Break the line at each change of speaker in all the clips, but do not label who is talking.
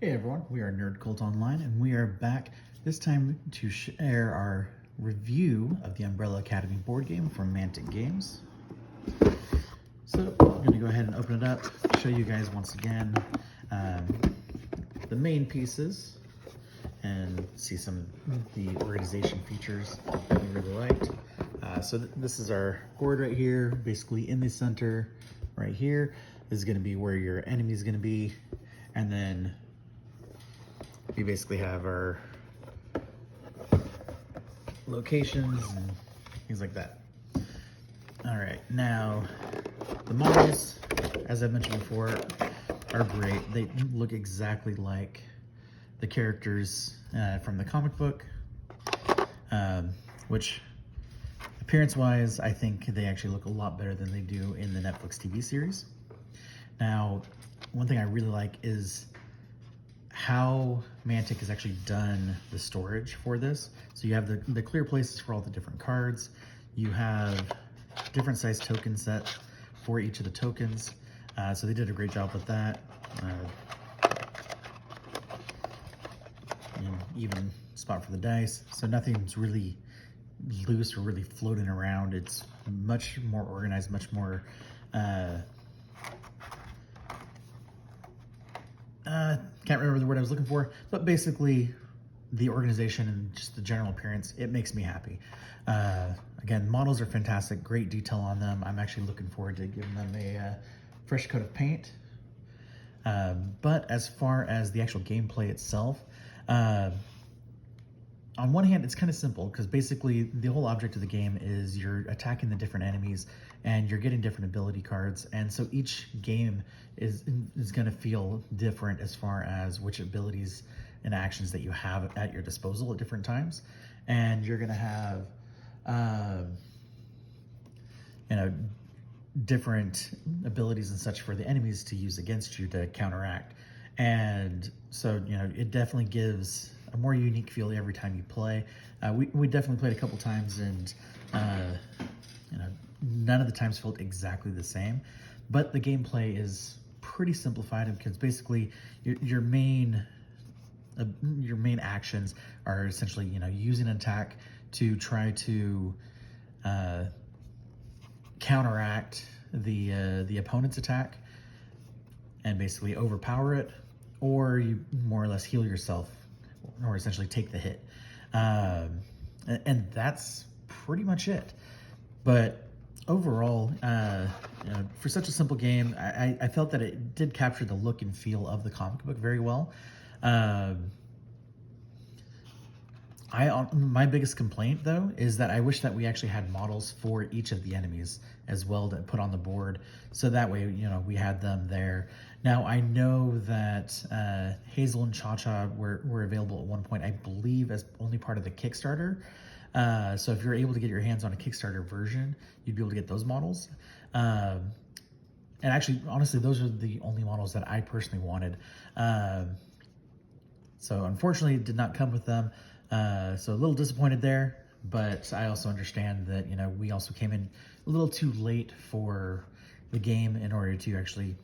Hey everyone, we are Nerd Cult Online, and we are back this time to share our review of the Umbrella Academy board game from Mantic Games. So I'm going to go ahead and open it up, show you guys once again the main pieces, and see some of the organization features that we really liked. This is our board right here, basically in the center right here. This is going to be where your enemy is going to be, and then we basically have our locations and things like that. All right, now the models, as I mentioned before, are great. They look exactly like the characters from the comic book, which appearance-wise, I think they actually look a lot better than they do in the Netflix TV series. Now, one thing I really like is how Mantic has actually done the storage for this. So you have the clear places for all the different cards. You have different size token sets for each of the tokens. So they did a great job with that. And even spot for the dice. So nothing's really loose or really floating around. It's much more organized, much more can't remember the word I was looking for, but basically the organization and just the general appearance, it makes me happy. Again, models are fantastic, great detail on them. I'm actually looking forward to giving them a fresh coat of paint. But as far as the actual gameplay itself, on one hand, it's kind of simple because basically the whole object of the game is you're attacking the different enemies and you're getting different ability cards. And so each game is going to feel different as far as which abilities and actions that you have at your disposal at different times. And you're going to have, different abilities and such for the enemies to use against you to counteract. And so, it definitely gives a more unique feel every time you play. We definitely played a couple times, and none of the times felt exactly the same. But the gameplay is pretty simplified because basically your main actions are essentially using an attack to try to counteract the opponent's attack and basically overpower it, or you more or less heal yourself, or essentially take the hit. And that's pretty much it. But overall, for such a simple game, I felt that it did capture the look and feel of the comic book very well. My biggest complaint, though, is that I wish that we actually had models for each of the enemies as well to put on the board, so that way, we had them there. Now, I know that Hazel and Cha-Cha were available at one point, I believe, as only part of the Kickstarter. So if you're able to get your hands on a Kickstarter version, you'd be able to get those models. And actually, honestly, those are the only models that I personally wanted. So unfortunately, it did not come with them. So a little disappointed there, but I also understand that, we also came in a little too late for the game in order to actually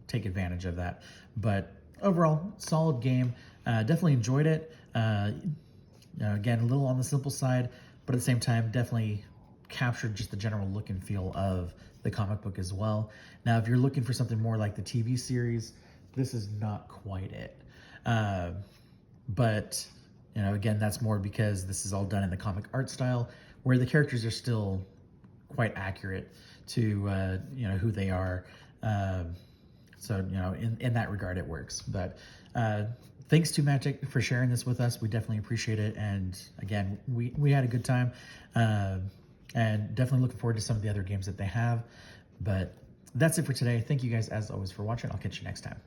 take advantage of that. But overall, solid game. Definitely enjoyed it. Again, a little on the simple side, but at the same time, definitely captured just the general look and feel of the comic book as well. Now, if you're looking for something more like the TV series, this is not quite it. But again, that's more because this is all done in the comic art style, where the characters are still quite accurate to who they are. So in that regard, it works. But thanks to Mantic for sharing this with us. We definitely appreciate it. And again, we had a good time, and definitely looking forward to some of the other games that they have. But that's it for today. Thank you guys, as always, for watching. I'll catch you next time.